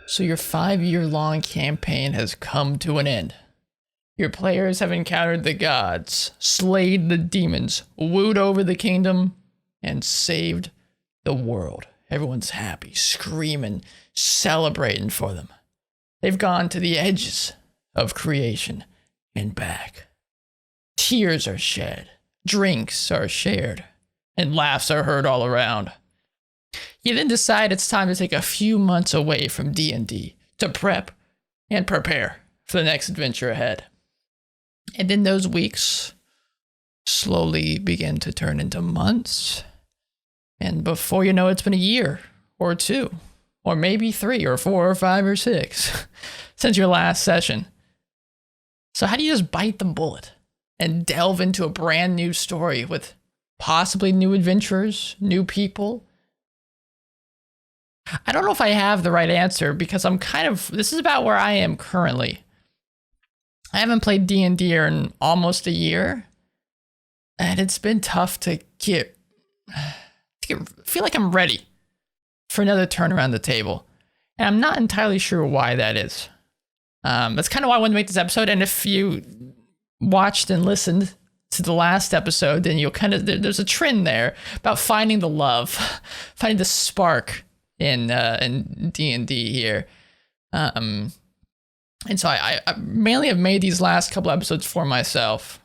So your 5-year-long campaign has come to an end. Your players have encountered the gods, slayed the demons, wooed over the kingdom, and saved the world. Everyone's happy, screaming, celebrating for them. They've gone to the edges of creation and back. Tears are shed, drinks are shared, and laughs are heard all around. You then decide it's time to take a few months away from D&D to prep and prepare for the next adventure ahead. And then those weeks slowly begin to turn into months. And before you know it, it's been a year or two, or maybe 3 or 4 or 5 or 6 since your last session. So how do you just bite the bullet and delve into a brand new story with possibly new adventurers, new people? I don't know if I have the right answer because this is about where I am currently. I haven't played D&D in almost a year, and it's been tough to feel like I'm ready for another turn around the table. And I'm not entirely sure why that is. That's kind of why I wanted to make this episode. And if you watched and listened to the last episode, then you'll there's a trend there about finding the love, finding the spark in D&D here. And so I mainly have made these last couple episodes for myself.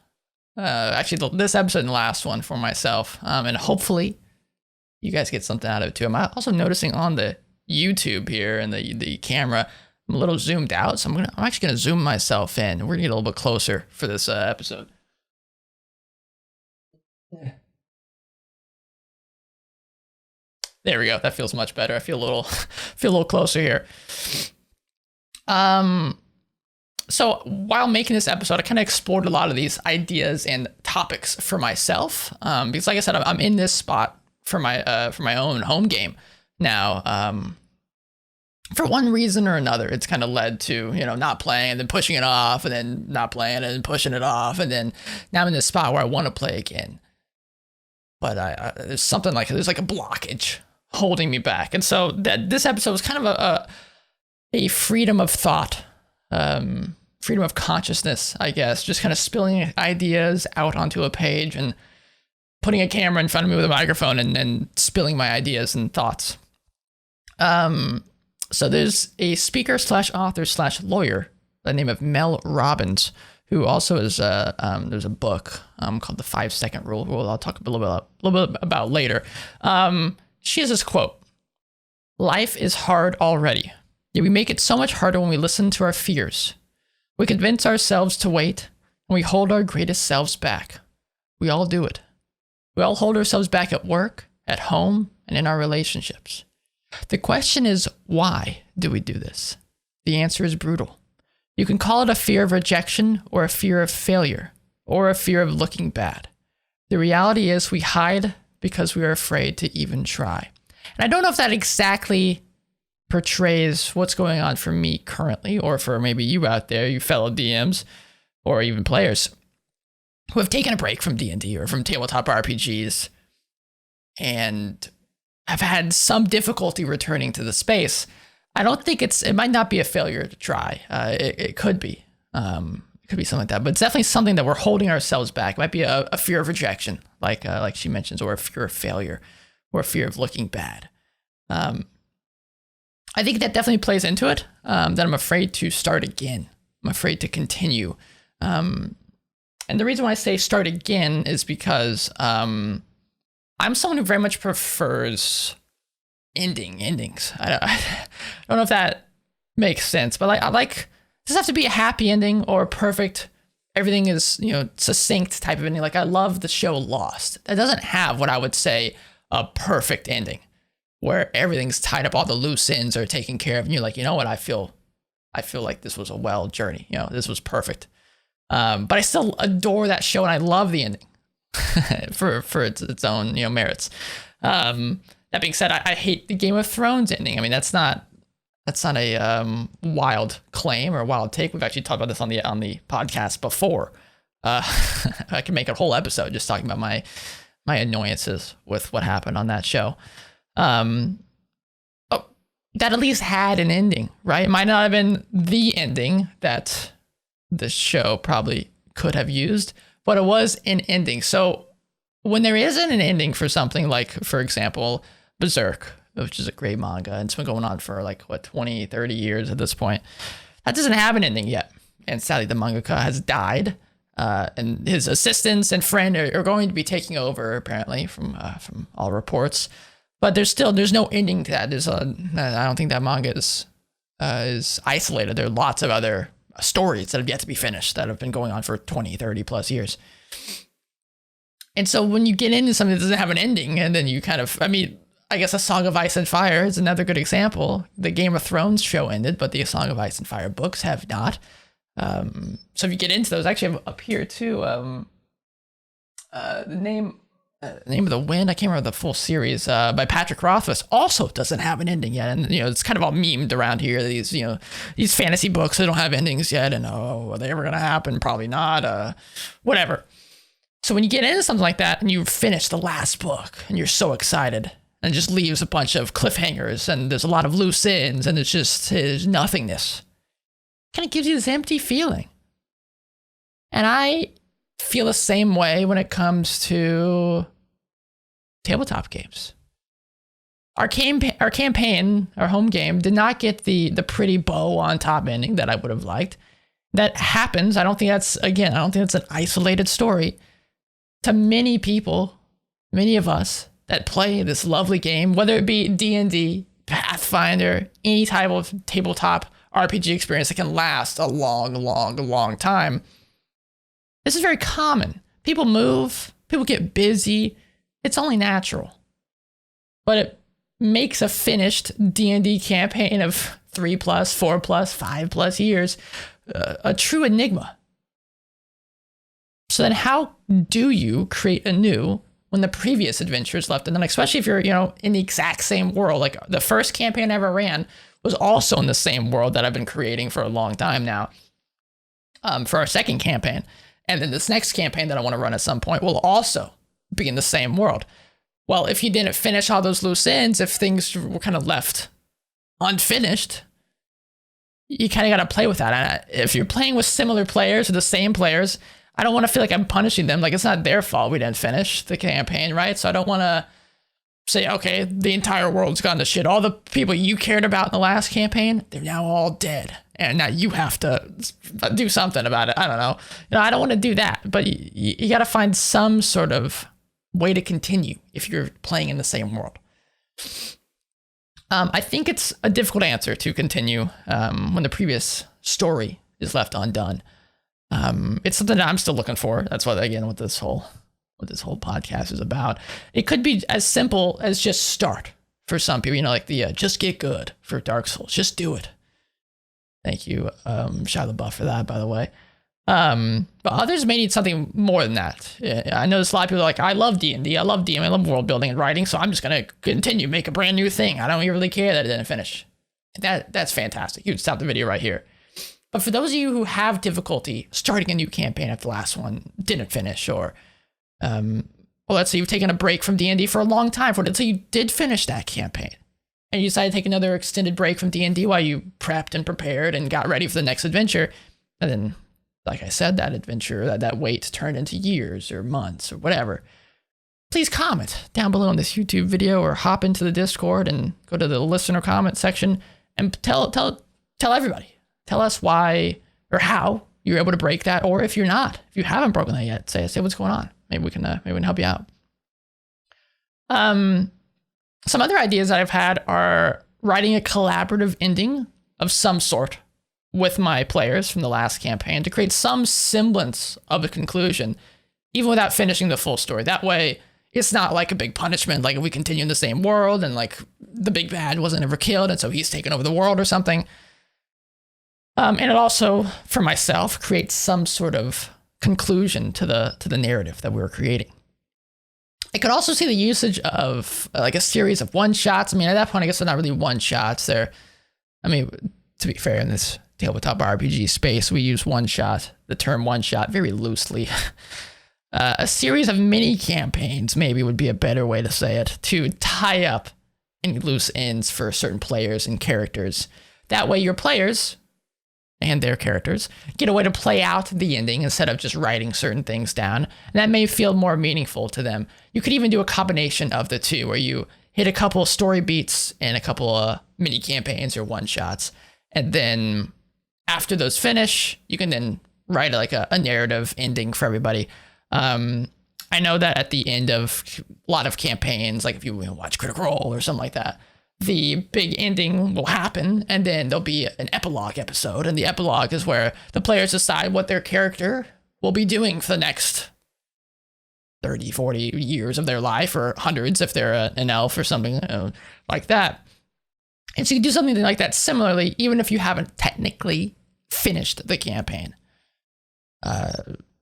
Actually, this episode and the last one for myself. And hopefully you guys get something out of it too. I'm also noticing on the YouTube here and the camera, I'm a little zoomed out. So I'm actually going to zoom myself in. We're going to get a little bit closer for this episode. There we go. That feels much better. I feel a little closer here. So while making this episode, I kind of explored a lot of these ideas and topics for myself. Because like I said, I'm in this spot for my own home game now. For one reason or another, it's kind of led to, not playing and then pushing it off and then not playing and then pushing it off. And then now I'm in this spot where I want to play again. But there's like a blockage holding me back. And so this episode was kind of a freedom of thought, freedom of consciousness, I guess, just kind of spilling ideas out onto a page and putting a camera in front of me with a microphone and spilling my ideas and thoughts. So there's a speaker / author / lawyer by the name of Mel Robbins, who also is there's a book called The 5-Second Rule. I'll talk a little bit about later. She has this quote: "Life is hard already, yet we make it so much harder when we listen to our fears. We convince ourselves to wait, and we hold our greatest selves back. We all do it. We all hold ourselves back at work, at home, and in our relationships. The question is, why do we do this? The answer is brutal. You can call it a fear of rejection, or a fear of failure, or a fear of looking bad. The reality is we hide because we are afraid to even try." And I don't know if that exactly portrays what's going on for me currently, or for maybe you out there, you fellow DMs, or even players who have taken a break from D&D or from tabletop RPGs and have had some difficulty returning to the space. I don't think it might not be a failure to try. It could be. It could be something like that, but it's definitely something that we're holding ourselves back. It might be a fear of rejection, like she mentions, or a fear of failure, or a fear of looking bad. I think that definitely plays into it, that I'm afraid to start again. I'm afraid to continue. And the reason why I say start again is because I'm someone who very much prefers endings. I don't know if that makes sense, but I like, does it have to be a happy ending or perfect? Everything is, succinct type of ending. Like, I love the show Lost. That doesn't have what I would say a perfect ending, where everything's tied up, all the loose ends are taken care of, and you're like, you know what, I feel like this was a well journey. This was perfect. But I still adore that show, and I love the ending for its own merits. That being said, I hate the Game of Thrones ending. I mean, that's not a wild claim or a wild take. We've actually talked about this on the podcast before. I can make a whole episode just talking about my annoyances with what happened on that show. that at least had an ending, right? It might not have been the ending that the show probably could have used, but it was an ending. So when there isn't an ending for something like, for example, Berserk, which is a great manga, and it's been going on for like, 20, 30 years at this point, that doesn't have an ending yet. And sadly, the mangaka has died, and his assistants and friend are going to be taking over, apparently, from all reports. But there's no ending to that. I don't think that manga is isolated. There are lots of other stories that have yet to be finished that have been going on for 20, 30 plus years. And so when you get into something that doesn't have an ending, and then you kind of, I guess A Song of Ice and Fire is another good example. The Game of Thrones show ended, but the A Song of Ice and Fire books have not. So if you get into those, I actually have up here too, the name of the Wind, I can't remember the full series, by Patrick Rothfuss, also doesn't have an ending yet. And, it's kind of all memed around here, these fantasy books that don't have endings yet. And, are they ever going to happen? Probably not, whatever. So when you get into something like that and you finish the last book and you're so excited, and it just leaves a bunch of cliffhangers and there's a lot of loose ends and there's nothingness, kind of gives you this empty feeling. And I feel the same way when it comes to tabletop games. Our campaign, our home game, did not get the pretty bow on top ending that I would have liked. That happens. I don't think that's an isolated story. To many people, many of us that play this lovely game, whether it be D&D, Pathfinder, any type of tabletop RPG experience that can last a long, long, long time, this is very common. People move, people get busy. It's only natural. But it makes a finished D&D campaign of 3+, 4+, 5+ years a true enigma. So then how do you create anew when the previous adventure is left? And then especially if you're, in the exact same world, like the first campaign I ever ran was also in the same world that I've been creating for a long time now, for our second campaign. And then this next campaign that I want to run at some point will also be in the same world. Well, if you didn't finish all those loose ends, if things were kind of left unfinished, you kind of got to play with that. And if you're playing with similar players or the same players, I don't want to feel like I'm punishing them. Like, it's not their fault we didn't finish the campaign, right? So I don't want to say, okay, the entire world's gone to shit. All the people you cared about in the last campaign, they're now all dead. And now you have to do something about it. I don't know. I don't want to do that. But you got to find some sort of way to continue if you're playing in the same world. I think it's a difficult answer to continue when the previous story is left undone. It's something that I'm still looking for. That's what, again, what this whole podcast is about. It could be as simple as just start for some people, like the just get good for Dark Souls. Just do it. Thank you, Shia LaBeouf, for that, by the way. But others may need something more than that. I know there's a lot of people like, I love D&D, I love DM, I love world building and writing, so I'm just going to continue, make a brand new thing. I don't really care that it didn't finish. That's fantastic. You can stop the video right here. But for those of you who have difficulty starting a new campaign if the last one didn't finish, or let's say you've taken a break from D&D for a long time, until you did finish that campaign, and you decided to take another extended break from D&D while you prepped and prepared and got ready for the next adventure, and then, like I said, that adventure, that wait turned into years or months or whatever, please comment down below in this YouTube video or hop into the Discord and go to the listener comment section and tell everybody. Tell us why or how you're able to break that, or if you haven't broken that yet, say what's going on. Maybe we can help you out. Some other ideas that I've had are writing a collaborative ending of some sort with my players from the last campaign to create some semblance of a conclusion, even without finishing the full story. That way, it's not like a big punishment, like if we continue in the same world and like the big bad wasn't ever killed and so he's taken over the world or something. And it also, for myself, creates some sort of conclusion to the narrative that we were creating. I could also see the usage of like a series of one-shots. At that point, I guess they're not really one-shots. To be fair, in this tabletop RPG space, we use one-shot, the term one-shot, very loosely. A series of mini campaigns maybe would be a better way to say it, to tie up any loose ends for certain players and characters. That way your players and their characters get a way to play out the ending instead of just writing certain things down. And that may feel more meaningful to them. You could even do a combination of the two where you hit a couple of story beats and a couple of mini campaigns or one shots. And then after those finish, you can then write like a narrative ending for everybody. I know that at the end of a lot of campaigns, like if you watch Critical Role or something like that, the big ending will happen and then there'll be an epilogue episode. And the epilogue is where the players decide what their character will be doing for the next 30, 40 years of their life, or hundreds if they're an elf or something like that. And so you can do something like that similarly, even if you haven't technically finished the campaign.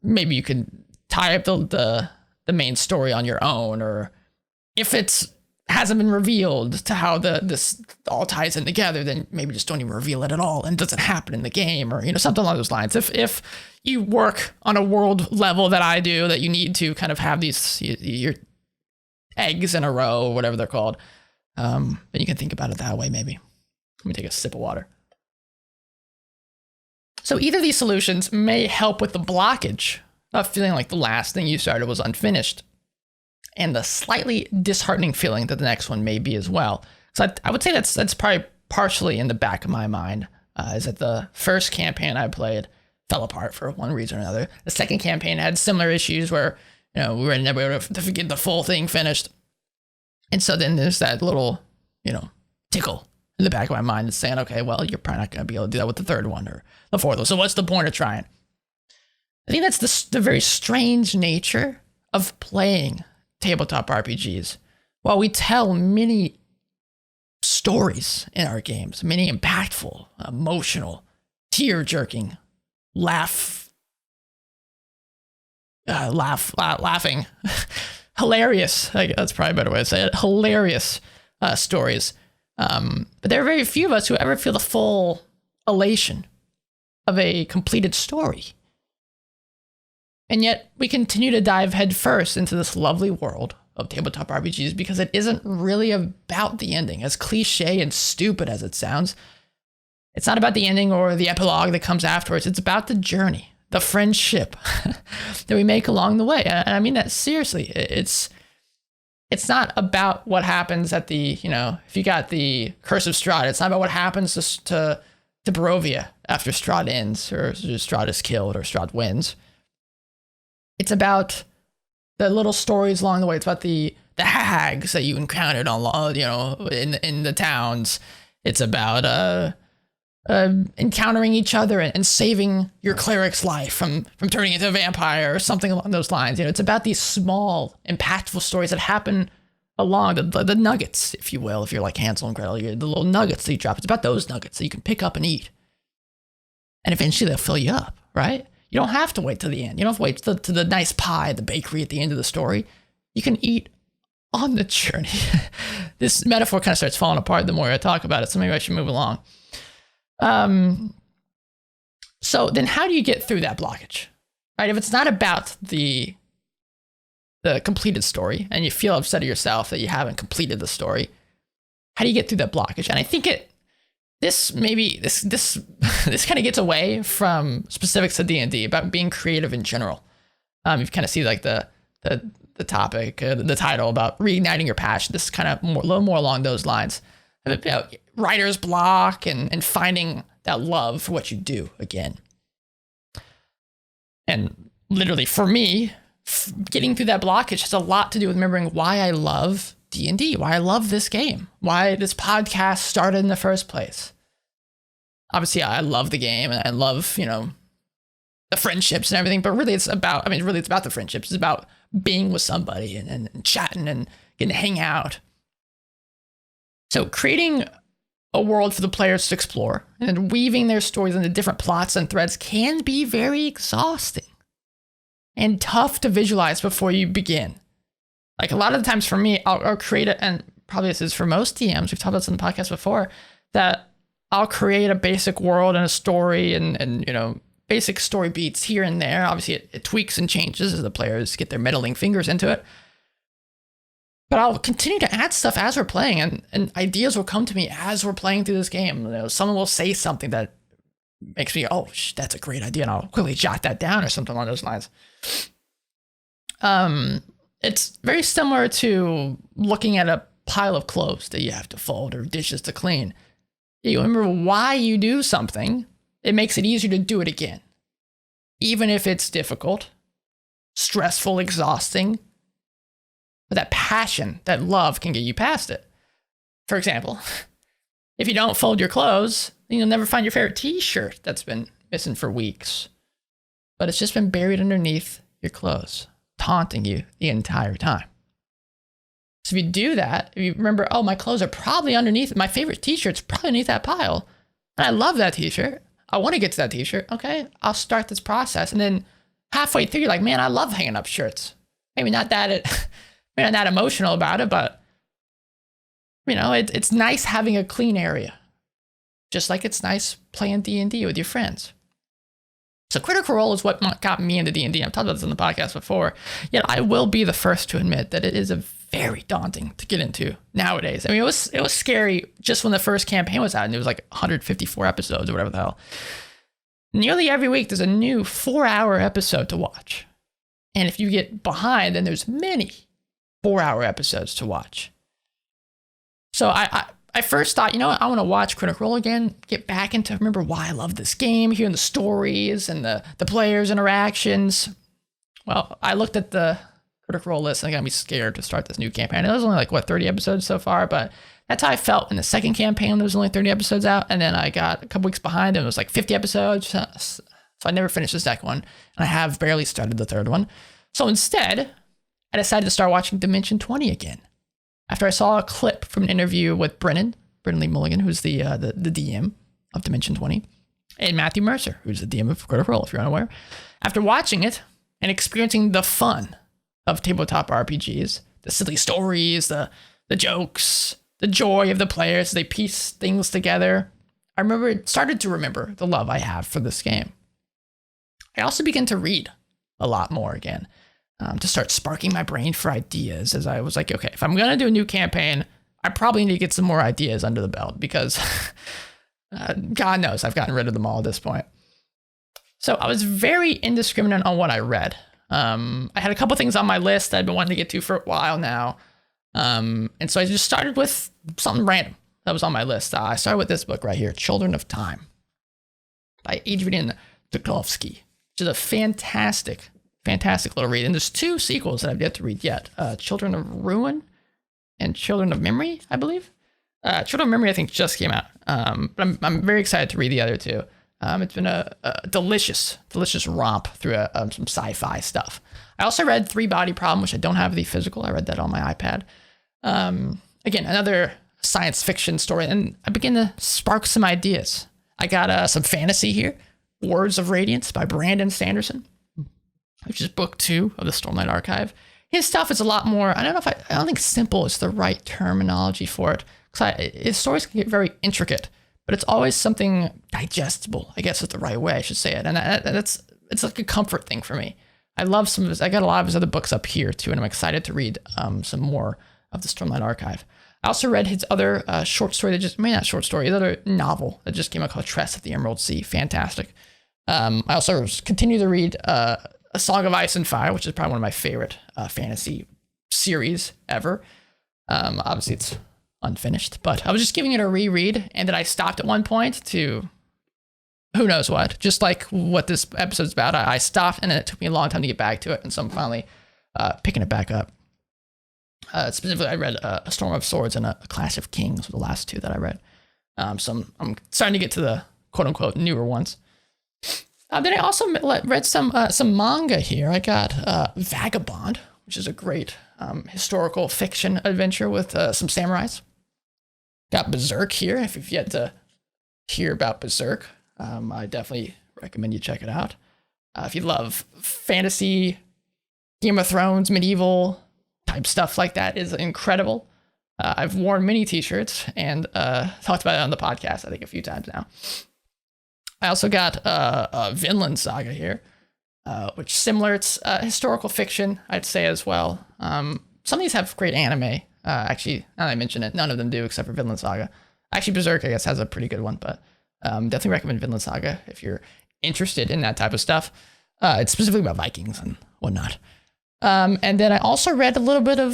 Maybe you can tie up the main story on your own, or if it's hasn't been revealed to how this all ties in together, then maybe just don't even reveal it at all and it doesn't happen in the game, or something along those lines. If you work on a world level that I do, that you need to kind of have these your eggs in a row or whatever they're called, then you can think about it that way. Maybe let me take a sip of water. So either of these solutions may help with the blockage of feeling like the last thing you started was unfinished, and the slightly disheartening feeling that the next one may be as well. So I would say that's probably partially in the back of my mind, is that the first campaign I played fell apart for one reason or another. The second campaign had similar issues where we were never able to get the full thing finished. And so then there's that little, tickle in the back of my mind that's saying, okay, well, you're probably not going to be able to do that with the third one or the fourth one. So what's the point of trying? I think that's the very strange nature of playing tabletop RPGs. While we tell many stories in our games, many impactful, emotional, tear-jerking, laughing, hilarious, I guess that's probably a better way to say it, hilarious stories. But there are very few of us who ever feel the full elation of a completed story. And yet we continue to dive headfirst into this lovely world of tabletop RPGs because it isn't really about the ending. As cliche and stupid as it sounds, it's not about the ending or the epilogue that comes afterwards. It's about the journey, the friendship that we make along the way. And I mean that seriously. It's not about what happens at the, if you got the Curse of Strahd, it's not about what happens to Barovia after Strahd ends, or Strahd is killed, or Strahd wins. It's about the little stories along the way. It's about the hags that you encountered on, in the towns. It's about encountering each other and saving your cleric's life from turning into a vampire or something along those lines. It's about these small, impactful stories that happen along the nuggets, if you will. If you're like Hansel and Gretel, the little nuggets that you drop. It's about those nuggets that you can pick up and eat. And eventually they'll fill you up, right? You don't have to wait till the end. You don't have to wait to the nice pie at the bakery at the end of the story. You can eat on the journey. This metaphor kind of starts falling apart the more I talk about it, so maybe I should move along. So then how do you get through that blockage, right? If it's not about the completed story and you feel upset at yourself that you haven't completed the story, how do you get through that blockage? And I think this kind of gets away from specifics of D&D about being creative in general. You kind of see like the topic, the title about reigniting your passion. This is kind of a little more along those lines about writer's block and finding that love for what you do again. And literally for me, getting through that blockage has a lot to do with remembering why I love D&D, why I love this game, why this podcast started in the first place. Obviously, I love the game and I love, the friendships and everything, but really it's about the friendships. It's about being with somebody and chatting and getting to hang out. So creating a world for the players to explore and weaving their stories into different plots and threads can be very exhausting and tough to visualize before you begin. Like a lot of the times for me, I'll create it, and probably this is for most DMs, we've talked about this in the podcast before, that I'll create a basic world and a story and basic story beats here and there. Obviously it tweaks and changes as the players get their meddling fingers into it. But I'll continue to add stuff as we're playing, and ideas will come to me as we're playing through this game. You know, someone will say something that makes me, oh, that's a great idea, and I'll quickly jot that down or something along those lines. It's very similar to looking at a pile of clothes that you have to fold or dishes to clean. You remember why you do something, it makes it easier to do it again. Even if it's difficult, stressful, exhausting, but that passion, that love can get you past it. For example, if you don't fold your clothes, you'll never find your favorite t-shirt that's been missing for weeks, but it's just been buried underneath your clothes, taunting you the entire time. So if you do that, if you remember, oh, my clothes are probably underneath, my favorite t-shirt's probably underneath that pile, and I love that t-shirt, I want to get to that t-shirt, okay, I'll start this process. And then halfway through, you're like, man, I love hanging up shirts. Maybe not that emotional about it, but you know, it's nice having a clean area. Just like it's nice playing D&D with your friends. So Critical Role is what got me into D&D. I've talked about this on the podcast before. Yet I will be the first to admit that it is a very daunting to get into nowadays. I mean, it was scary just when the first campaign was out, and it was like 154 episodes or whatever the hell. Nearly every week, there's a new 4-hour episode to watch. And if you get behind, then there's many 4-hour episodes to watch. So I first thought, you know what, I want to watch Critical Role again, get back into, remember why I love this game, hearing the stories and the players' interactions. Well, I looked at the Critical Role list and I got me scared to start this new campaign. It was only like, 30 episodes so far, but that's how I felt in the second campaign. There was only 30 episodes out, and then I got a couple weeks behind and it was like 50 episodes. So I never finished the second one, and I have barely started the third one. So instead, I decided to start watching Dimension 20 again. After I saw a clip from an interview with Brennan Lee Mulligan, who's the DM of Dimension 20, and Matthew Mercer, who's the DM of Critical Role, if you're unaware. After watching it and experiencing the fun of tabletop RPGs, the silly stories, the jokes, the joy of the players as they piece things together, started to remember the love I have for this game. I also began to read a lot more again. To start sparking my brain for ideas, as I was like, okay, if I'm going to do a new campaign, I probably need to get some more ideas under the belt, because God knows I've gotten rid of them all at this point. So I was very indiscriminate on what I read. I had a couple things on my list that I've been wanting to get to for a while now. And so I just started with something random that was on my list. I started with this book right here, Children of Time by Adrian Duklovsky, which is a fantastic little read. And there's 2 sequels that I've yet to read yet. Children of Ruin and Children of Memory, I believe. Children of Memory, I think, just came out. But I'm very excited to read the other 2. It's been a delicious romp through some sci-fi stuff. I also read 3 Body Problem, which I don't have the physical. I read that on my iPad. Again, another science fiction story. And I began to spark some ideas. I got some fantasy here. Words of Radiance by Brandon Sanderson, which is book 2 of the Stormlight Archive. His stuff is a lot more, I don't think simple is the right terminology for it, because his stories can get very intricate, but it's always something digestible, I guess is the right way I should say it. And it's like a comfort thing for me. I love some of his, I got a lot of his other books up here too, and I'm excited to read some more of the Stormlight Archive. I also read his other short story his other novel that just came out called Tress of the Emerald Sea. Fantastic. I also continue to read A Song of Ice and Fire, which is probably one of my favorite fantasy series ever. Obviously, it's unfinished, but I was just giving it a reread, and then I stopped at one point to who knows what, just like what this episode's about. I stopped, and then it took me a long time to get back to it, and so I'm finally picking it back up. Specifically, I read A Storm of Swords and A Clash of Kings were the last 2 that I read. So I'm starting to get to the quote-unquote newer ones. Then I also read some manga here. I got Vagabond, which is a great historical fiction adventure with some samurais. Got Berserk here. If you've yet to hear about Berserk, I definitely recommend you check it out. If you love fantasy, Game of Thrones, medieval type stuff like that, is incredible. I've worn many t-shirts and talked about it on the podcast, I think, a few times now. I also got Vinland Saga here, which is similar. It's historical fiction, I'd say, as well. some of these have great anime. Actually, now that I mention it, none of them do except for Vinland Saga. Actually, Berserk, I guess, has a pretty good one, but definitely recommend Vinland Saga if you're interested in that type of stuff. It's specifically about Vikings and whatnot. And then I also read a little bit of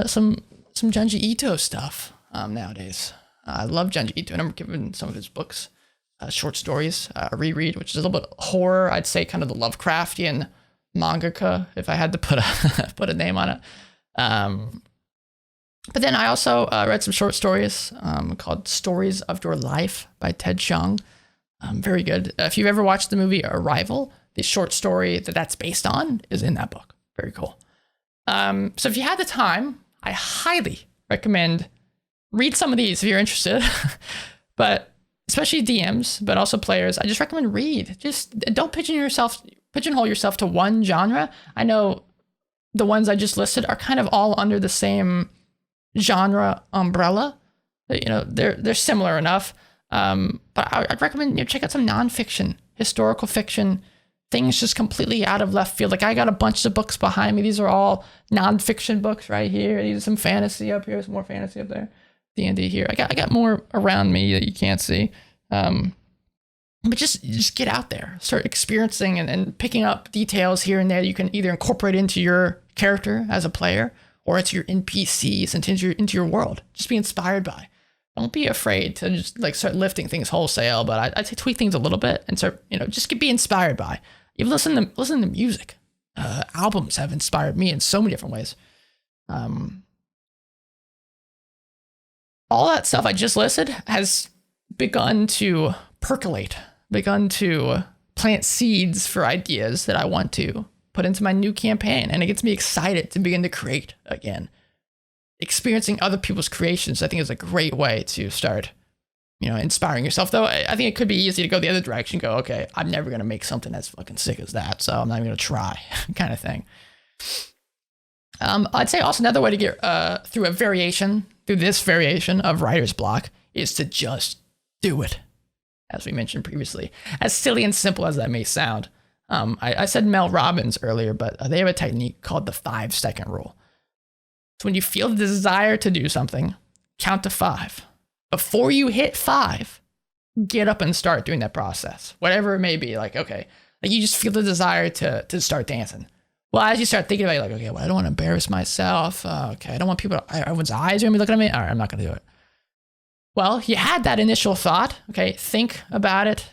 some Junji Ito stuff nowadays. I love Junji Ito, and I'm giving some of his books, short stories, a reread, which is a little bit horror. I'd say kind of the Lovecraftian mangaka, if I had to put a put a name on it. But then I also read some short stories called Stories of Your Life by Ted Chiang. Very good. If you've ever watched the movie Arrival, the short story that's based on is in that book. Very cool. So if you had the time, I highly recommend read some of these if you're interested. But especially DMs, but also players, I just recommend read. Just don't pigeonhole yourself to one genre. I know the ones I just listed are kind of all under the same genre umbrella. You know, they're similar enough. But I'd recommend check out some nonfiction, historical fiction, things just completely out of left field. Like I got a bunch of books behind me. These are all nonfiction books right here. These are some fantasy up here, some more fantasy up there. D&D here. I got more around me that you can't see. But just get out there, start experiencing and picking up details here and there you can either incorporate into your character as a player or into your NPCs and into your world. Just be inspired by. Don't be afraid to just like start lifting things wholesale, but I'd say tweak things a little bit and start, just be inspired by. Even listen to music. Albums have inspired me in so many different ways. All that stuff I just listed has begun to percolate, begun to plant seeds for ideas that I want to put into my new campaign. And it gets me excited to begin to create again. Experiencing other people's creations, I think, is a great way to start, inspiring yourself. Though I think it could be easy to go the other direction, go, okay, I'm never going to make something as fucking sick as that, so I'm not even going to try kind of thing. I'd say also another way to get through this variation of writer's block is to just do it. As we mentioned previously, as silly and simple as that may sound. I said Mel Robbins earlier, but they have a technique called the 5-second rule. So when you feel the desire to do something, count to 5. Before you hit 5, get up and start doing that process. Whatever it may be, like you just feel the desire to start dancing. Well, as you start thinking about it, like, okay, well, I don't want to embarrass myself. Okay, I don't want everyone's eyes are going to be looking at me. All right, I'm not going to do it. Well, you had that initial thought. Okay, think about it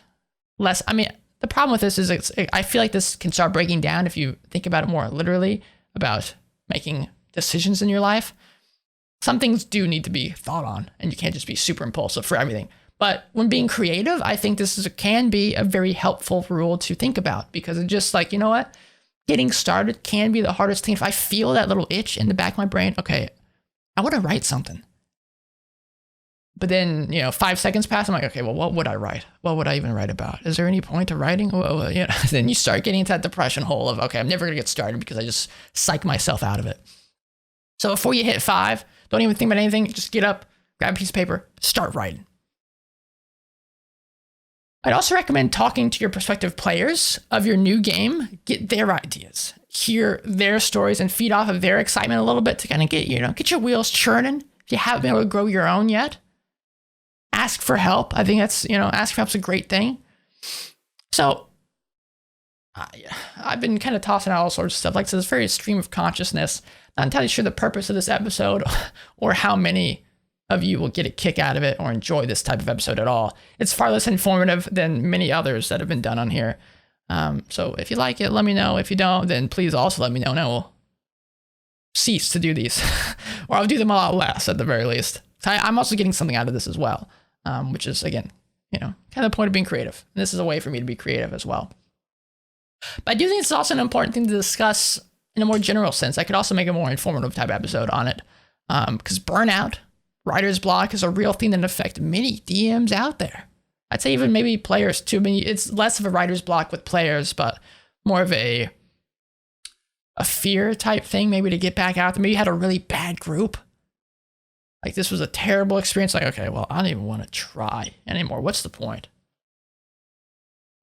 less. The problem with this is I feel like this can start breaking down if you think about it more literally about making decisions in your life. Some things do need to be thought on, and you can't just be super impulsive for everything. But when being creative, I think can be a very helpful rule to think about, because it's just like, you know what? Getting started can be the hardest thing. If I feel that little itch in the back of my brain, okay, I want to write something. But then, 5 seconds pass. I'm like, okay, well, what would I write? What would I even write about? Is there any point to writing? Well, then you start getting into that depression hole of, okay, I'm never going to get started because I just psych myself out of it. So before you hit 5, don't even think about anything. Just get up, grab a piece of paper, start writing. I'd also recommend talking to your prospective players of your new game, get their ideas, hear their stories, and feed off of their excitement a little bit to kind of get your wheels churning. If you haven't been able to grow your own yet, ask for help. I think that's, ask for help's a great thing. So I've been kind of tossing out all sorts of stuff. Like, so this very stream of consciousness. Not entirely sure the purpose of this episode or how many of you will get a kick out of it or enjoy this type of episode at all. It's far less informative than many others that have been done on here. So if you like it, let me know. If you don't, then please also let me know, and I will cease to do these, or I'll do them a lot less at the very least. I'm also getting something out of this as well, which is, again, kind of the point of being creative. And this is a way for me to be creative as well. But I do think it's also an important thing to discuss in a more general sense. I could also make a more informative type episode on it, because burnout, writer's block, is a real thing that affects many DMs out there. I'd say even maybe players too. It's less of a writer's block with players, but more of a fear type thing, maybe to get back out there. Maybe you had a really bad group. Like, this was a terrible experience. Like, okay, well, I don't even want to try anymore. What's the point?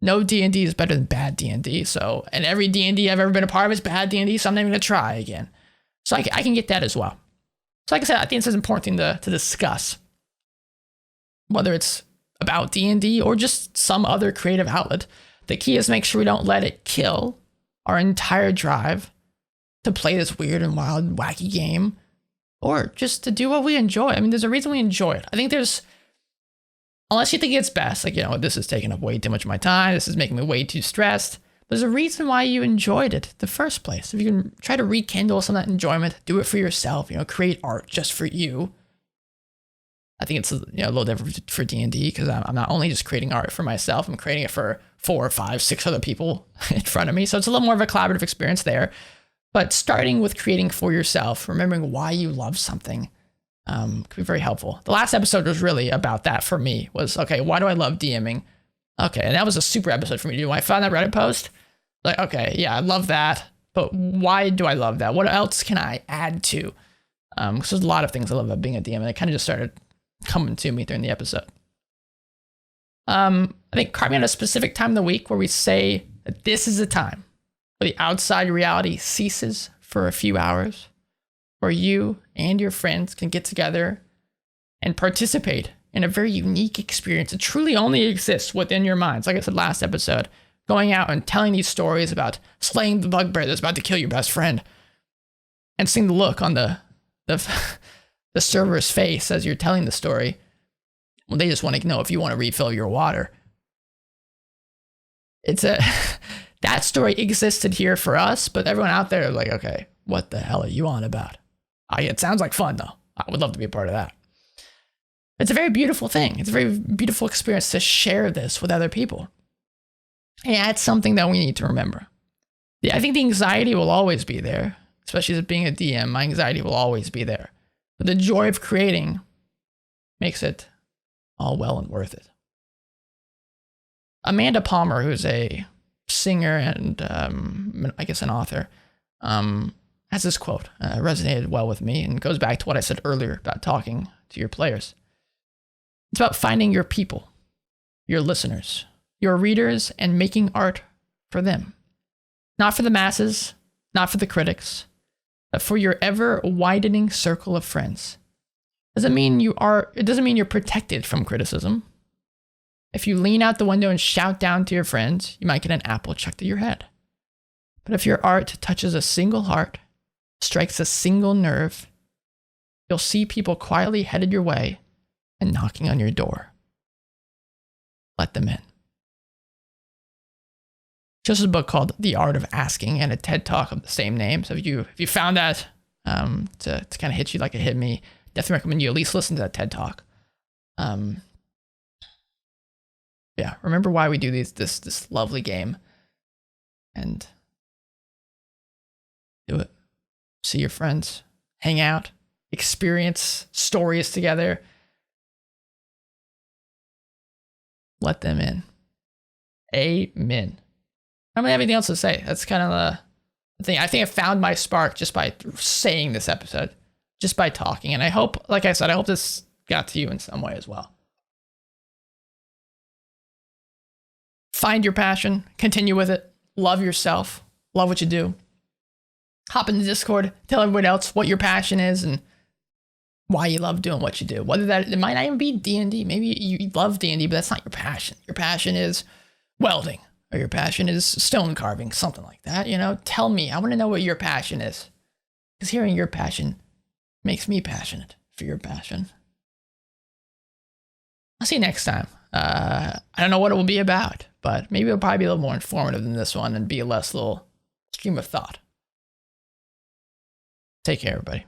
No D&D is better than bad D&D. So, and every D&D I've ever been a part of is bad D&D, so I'm not even going to try again. So I can get that as well. So like I said, I think it's an important thing to discuss, whether it's about D&D or just some other creative outlet. The key is make sure we don't let it kill our entire drive to play this weird and wild, wacky game, or just to do what we enjoy. I mean, there's a reason we enjoy it. I think unless you think it's best, like, this is taking up way too much of my time, this is making me way too stressed, there's a reason why you enjoyed it in the first place. If you can try to rekindle some of that enjoyment, do it for yourself, create art just for you. I think it's a little different for D&D because I'm not only just creating art for myself, I'm creating it for 4 or 5, 6 other people in front of me. So it's a little more of a collaborative experience there. But starting with creating for yourself, remembering why you love something, could be very helpful. The last episode was really about that for me, was, okay, why do I love DMing? Okay, and that was a super episode for me to do. When I found that Reddit post, like, okay, yeah, I love that, but why do I love that? What else can I add to? Because there's a lot of things I love about being a DM, and it kind of just started coming to me during the episode. I think carving out a specific time of the week where we say that this is the time where the outside reality ceases for a few hours, where you and your friends can get together and participate in a very unique experience that truly only exists within your minds. Like I said last episode, going out and telling these stories about slaying the bugbear that's about to kill your best friend, and seeing the look on the server's face as you're telling the story. Well, they just want to know if you want to refill your water. That story existed here for us, but everyone out there is like, okay, what the hell are you on about? It sounds like fun though. I would love to be a part of that. It's a very beautiful thing. It's a very beautiful experience to share this with other people. And that's something that we need to remember. Yeah, I think the anxiety will always be there, especially as being a DM. My anxiety will always be there. But the joy of creating makes it all well and worth it. Amanda Palmer, who's a singer and I guess an author, has this quote, resonated well with me, and goes back to what I said earlier about talking to your players. It's about finding your people, your listeners, your readers, and making art for them. Not for the masses, not for the critics, but for your ever widening circle of friends. It doesn't mean you're protected from criticism. If you lean out the window and shout down to your friends, you might get an apple chucked at your head. But if your art touches a single heart, strikes a single nerve, you'll see people quietly headed your way and knocking on your door. Let them in. Just a book called The Art of Asking, and a TED Talk of the same name. So if you found that to kind of hit you like it hit me, definitely recommend you at least listen to that TED Talk. Yeah, remember why we do this lovely game, and do it. See your friends, hang out, experience stories together. Let them in. Amen. I don't have anything else to say. That's kind of the thing. I think I found my spark just by saying this episode, just by talking. And I hope, like I said, I hope this got to you in some way as well. Find your passion, continue with it, love yourself, love what you do. Hop in the Discord, tell everyone else what your passion is and why you love doing what you do. Whether it might not even be D&D. Maybe you love D&D, but that's not your passion. Your passion is welding, or your passion is stone carving, something like that. Tell me. I want to know what your passion is, because hearing your passion makes me passionate for your passion. I'll see you next time. I don't know what it will be about, but maybe it'll probably be a little more informative than this one and be a less little stream of thought. Take care, everybody.